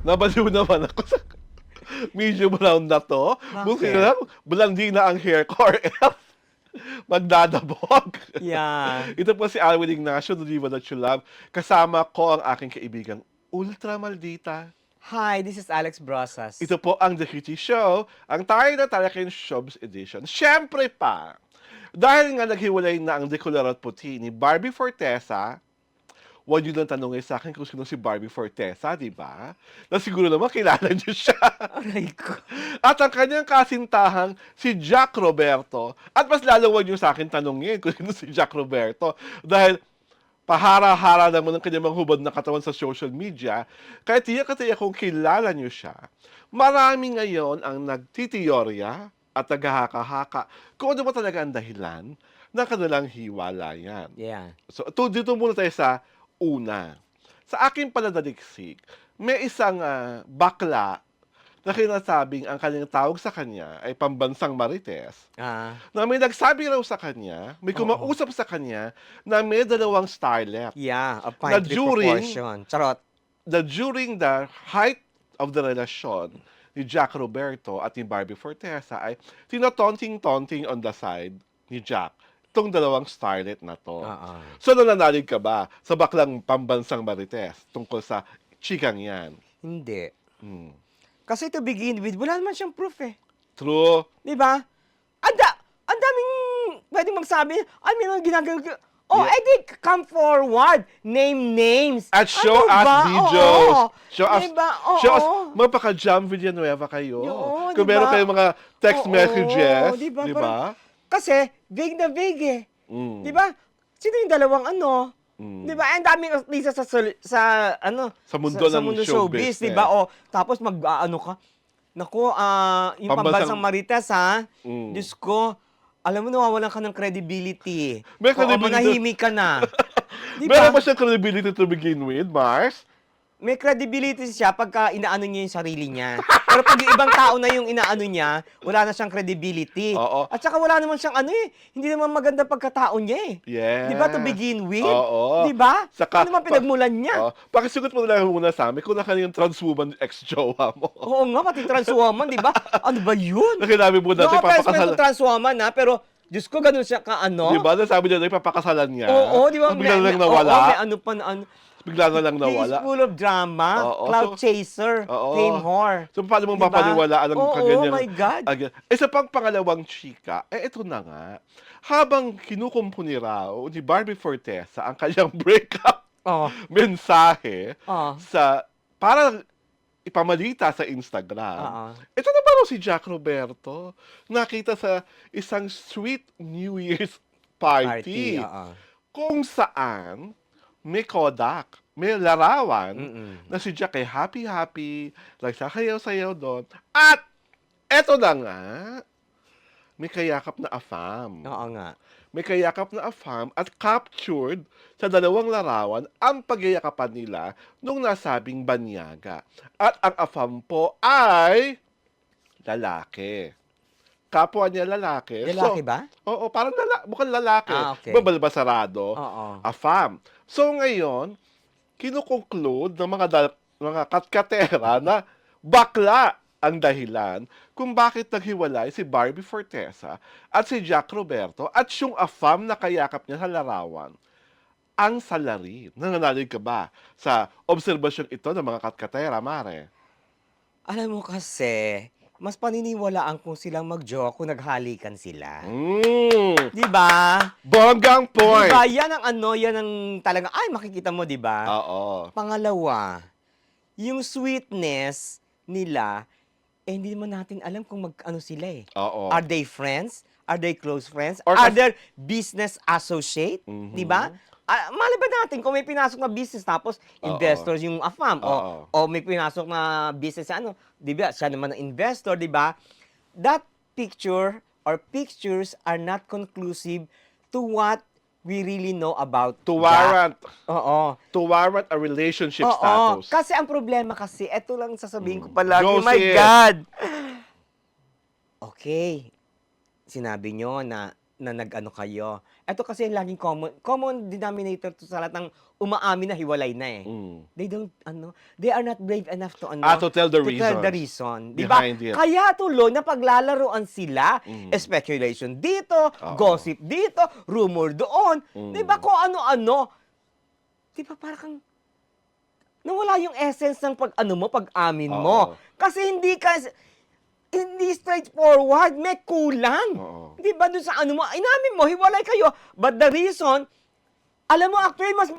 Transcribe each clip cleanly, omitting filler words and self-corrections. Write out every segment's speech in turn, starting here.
Nabaliw naman ako sa medium round na 'to. Buti Bakit? na lang blandina ang hair ko or else magdadabog. Yeah. Ito po si Alwin Ignacio ng Viva That You Love. Kasama ko ang aking kaibigang ultra maldita. Hi, this is Alex Brosas. Ito po ang The Kitty Show, ang tayo na Talaking Showbiz Edition. Siyempre pa, dahil nga naghiwalay na ang dekularo at puti ni Barbie Fortesa, huwag nyo lang tanongin sa akin kung sino si Barbie Fortesa, di ba? Na siguro naman kilala nyo siya. Aray ko. At ang kanyang kasintahang si Jack Roberto. At mas lalo huwag nyo sa akin tanongin kung sino si Jack Roberto. Dahil pahara-hara naman ang kanyang mga hubad na katawan sa social media. Kaya tiyak-tiyak kung kilala nyo siya. Marami ngayon ang nagtitiyorya at naghahaka-haka kung ano ba talaga ang dahilan ng kanilang hiwalayan. Yeah. So, dito muna tayo sa una. Sa aking pananaliksik, may isang bakla na kinasabing ang kanyang tawag sa kanya ay pambansang marites, Ah, na may nagsabi raw sa kanya, may kumausap sa kanya, na may dalawang starlet. yeah, a Na pine tree during- proportion. Charot. Na during the height of the relasyon ni Jack Roberto at ni Barbie Fortesa ay tinotonting-tonting on the side ni Jack itong dalawang starlet na to. So, nananalig ka ba sa baklang pambansang marites tungkol sa chikang yan? Hindi. Hmm. Kasi to begin with, wala naman siyang proof eh. True. Di ba? Ang daming pwedeng magsabi, ay, may mga ginagawa. Oh, Yeah. edi, come forward. Name names. At show Ano us ba? videos. Oo. Show us, Diba? Oo. show us, magpaka-Jam Villanueva kayo. Oo, Kung diba? meron kayong mga text Oo, messages, diba? di ba? Kasi, vague na vague eh. Mm. Di ba? Sino yung dalawang ano? Mm. Di ba? Ang daming artista sa ano? Sa mundo ng showbiz, di ba? O, tapos ano ka? Naku, yung Pambansang- pambansang Marites ha? Mm. Diyos ko, alam mo, nawawalan ka ng credibility. May Oo, credibility- manahimik ka na. Di Meron ba? ba siyang credibility to begin with, Mars? May credibility siya pagka inaano niya yung sarili niya. Pero pag yung ibang tao na yung inaano niya, wala na siyang credibility. Oo. At saka wala naman siyang hindi naman maganda pagkatao niya eh. Yes. Di ba, to begin with? Oo. Di ba? Saka- Ano naman pinagmulan niya? Oh, pakisugot mo na lang muna sa amin kung nakano yung transwoman ex-jowa mo. Oo nga, pati transwoman, di ba? Ano ba yun? Nakinabi mo No natin offense man papakasal. to transwoman ha, pero Diyos ko, ganun siya ka-ano. Di ba? Nasabi niya na ipapakasalan niya. Oo, di ba? Tapos bigla na lang Oo, nawala. may ano pa na ano. Bigla na lang He is nawala. full of drama, Oo, cloud chaser, Oo. fame whore. So, paano mo Diba? mapaniwalaan ang Oo, kaganyang... oh my God. Isa pang pangalawang chika, ito na nga. Habang kinukumpuni raw ni Barbie Fortesa ang kanyang breakup Oh, mensahe oh. para ipamalita sa Instagram. Oo. Ito na ba raw si Jack Roberto? Nakita sa isang sweet New Year's party. Oo. Kung saan may Kodak, may larawan Mm-mm. na si Jack ay happy-happy, nagsasayaw-sayaw doon. At eto na nga, may kayakap na afam. Oo nga. May kayakap na afam at captured sa dalawang larawan ang pagyayakapan nila nung nasabing banyaga. At ang afam po ay lalaki. Kapwa niya lalaki. Lalaki ba? Oo, parang mukhang lalaki. Okay. Babalbasarado. Oo. Afam. So ngayon, kinukonclude ng mga katkatera na bakla ang dahilan kung bakit naghiwalay si Barbie Fortesa at si Jack Roberto at yung afam na kayakap niya sa larawan ang salarin. Nananalig ka ba sa obserbasyon ito ng mga katkatera, Mare? Alam mo kasi, mas paniniwalaan kung silang mag-joke kung naghalikan sila. Di ba? Bonggang point! Di ba? Yan ang talaga, ay makikita mo, di ba? Oo. Pangalawa, yung sweetness nila, hindi naman natin alam kung mag-ano sila eh. Oo. Are they friends? Are they close friends? Or Are they business associate? Mhm. Di ba? Mali ba natin kung may pinasok na business tapos Oo. investors yung AFAM Oo. o may pinasok na business ano, di ba? Siya naman ang investor, di ba? That picture or pictures are not conclusive to what we really know about To that. warrant, Oo. to warrant a relationship Oo. status. Kasi ang problema kasi, eto lang sasabihin ko palagi, Go, my sis. God! Okay. Sinabi nyo na na nag-ano kayo. Ito kasi laging common denominator to sa lahat ng umaamin na hiwalay na eh. Mm. They are not brave enough to To tell the tell the reasons reason. Di ba? behind it. Kaya tuloy na paglalaroan sila, Mm. speculation dito, Oo. gossip dito, rumor doon. Mm. Di ba? Kung ano-ano. Di ba parang kang nawala yung essence ng pag-amin mo. Oo. Kasi hindi straightforward, may kulang. Oo. Di ba dun sa ano mo, inamin mo, hiwalay kayo. But the reason, alam mo actually mas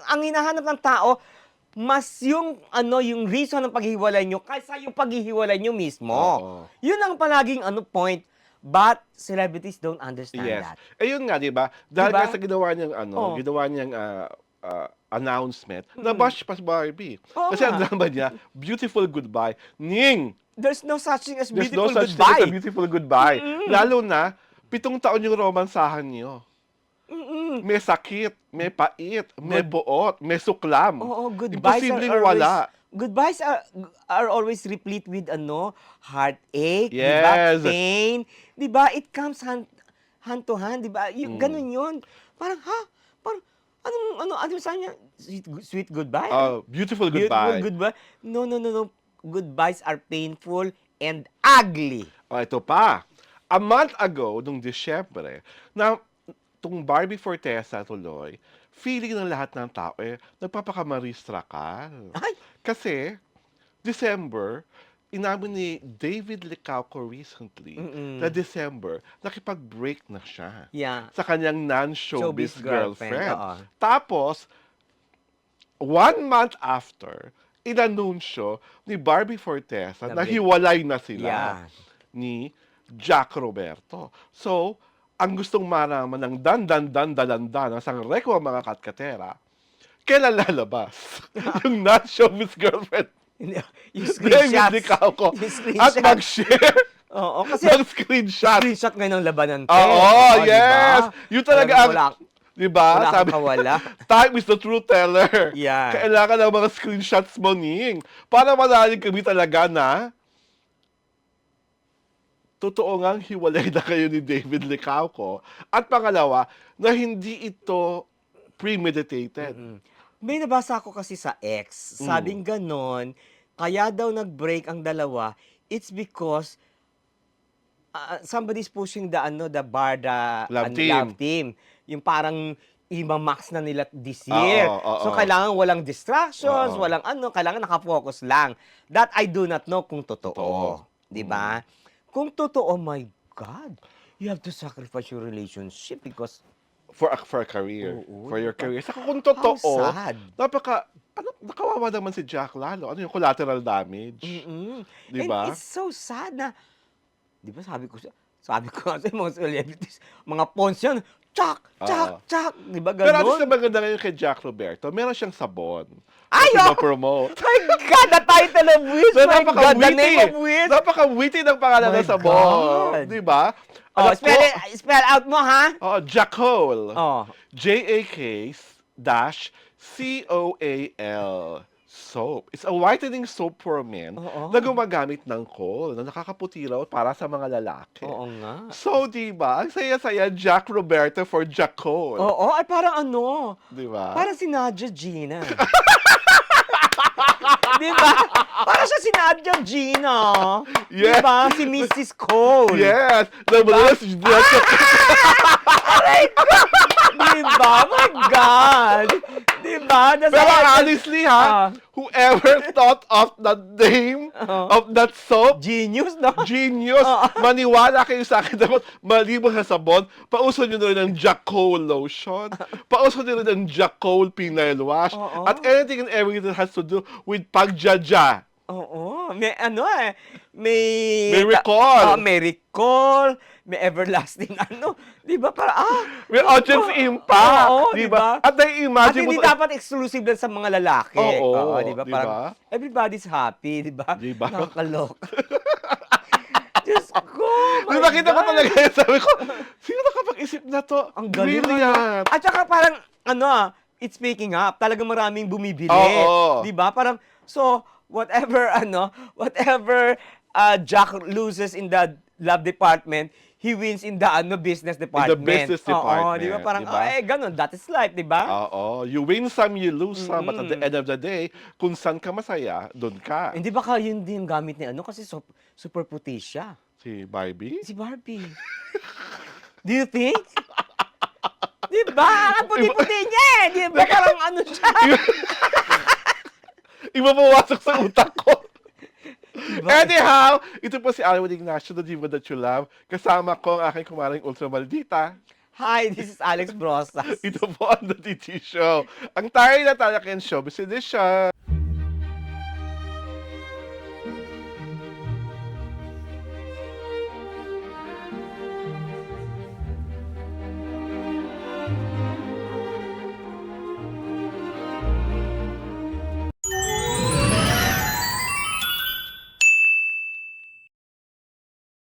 ang hinahanap ng tao, mas yung reason ng paghihiwalay nyo kaysa yung paghihiwalay nyo mismo. Oo. Yun ang palaging point. But celebrities don't understand Yes. that. Yun nga, di ba? Dahil Diba? nga sa ginawa niyang Oh. announcement, nabash pa si Barbie. Oo Kasi ang nga. drama niya, beautiful goodbye. Ning! There's no such thing as There's beautiful no such thing goodbye. as a beautiful goodbye. Lalo na, 7 taon yung romansahan niyo. May sakit, may pait, may buot, may suklam. Oo, goodbyes Imposibleng wala. Goodbyes are always replete with heartache, Yes. di ba? Pain, di ba? It comes hand to hand, di ba? Ganun yun. Parang, Parang, ano sabi niya? Sweet goodbye? Beautiful goodbye. Beautiful goodbye? No. Goodbyes are painful and ugly. Ito pa. A month ago, nung Disyembre, na itong Barbie Fortesa tuloy, feeling ng lahat ng tao, nagpapakamaristrakal. Ay! Kasi, December, inamin ni David Licauco recently na December, nakipag-break na siya Yeah. sa kanyang non-showbiz Showbiz girlfriend, girlfriend. oo. Tapos, 1 month after, inanunsyo ni Barbie Fortesa na hiwalay na sila Yeah. ni Jack Roberto. So, ang gustong malaman ng dalanda ng sangrekwa mga katkatera, kailan lalabas yung non-showbiz girlfriend Yung David screenshots. Licauco Yung at screenshot. mag-share Oo, kasi ng screenshot. screenshot ngayon ng labanan. Oo, yes! Yun talaga ang, Wala, di ba? wala Sabi, kang kawala. time is the true teller. Yeah. Kailangan ng mga screenshots mo, Ning. Para malalim kami talaga na totoo ngang hiwalay na kayo ni David Licauco. At pangalawa, na hindi ito premeditated. May nabasa ko kasi sa X, sabing ganon, kaya daw nag-break ang dalawa, it's because somebody's pushing the Love team. Yung parang ima-max na nila this year. Oo. So kailangan walang distractions, Oo. walang kailangan nakafocus lang. That I do not know kung totoo. Totoo. 'Di ba? Kung totoo, my God, you have to sacrifice your relationship because For a career. Oo, For your diba? career. Saka kung totoo, How sad. nakawawa naman si Jack lalo. Ano yung collateral damage? Di ba? And it's so sad na, di ba sabi ko sa mga celebrities, mga pawns yan, tsak, di ba Pero at least ganun? na maganda ngayon kay Jack Roberto, meron siyang sabon. Ay, na oh! promote. My God, the title of which, my God, the name of which. Napaka-witty ng pangalan My ng sabon. God. Di ba? Oh, Alam ko, spell out mo, ha? Jackal. Oh. JAK-COAL soap. It's a whitening soap for men Oo. na gumagamit ng coal na nakakaputi raw para sa mga lalaki. Oo nga. So, di ba? Ang saya-saya, Jack Roberto for Jackal. Oo, ay parang Di ba? parang si Nadia Gina. Di ba? Parang siya si Nadia Gina. Yes. Di ba? Si Mrs. Cole. Yes! Di ba? My God! Di ba? Pero honestly whoever thought of the name of that soap, Genius, no? genius, maniwala kayo sa akin dapat maliban sa sabon, pauso nyo na rin ng Jackal lotion, pauso nyo rin ng Jackal penile wash, at anything and everything that has to do with pagjaja. Oo. May recall. May recall. May everlasting Di ba? May audience impact. Oo, di diba? ba? At At nai-imagine hindi mo, dapat exclusive lang sa mga lalaki. Oo, di ba? di Parang ba? everybody's happy, di ba? Di ba? Nakakaloka. Diyos ko, my Nung nakita ko God. talaga yun, sabi ko, sino nakapag-isip na to? Ang galing. Brilliant. At saka parang, it's picking up. Talagang maraming bumibili. Oo. Di ba? Parang, so, whatever Jack loses in the love department, he wins in the business department. business Oo, department, di ba? Parang, di ba? ganun, that is life, di ba? Oo. You win some, you lose some. But at the end of the day, kung saan ka masaya, doon ka. Hindi ba yun din yung gamit ni kasi super puti siya. Si Barbie? Si Barbie. Do you think? Di ba? Ang puti-puti niya eh. Di ba? Parang ano siya. Imabawasak sa utak ko. Diba? Anyhow, ito po si Alwin Ignacio, the Diva That You Love. Kasama ko ang aking kumaring ultra maldita. Hi, this is Alex Brosas. Ito po ang The TT Show. Ang tayo na talaga showbiz edition.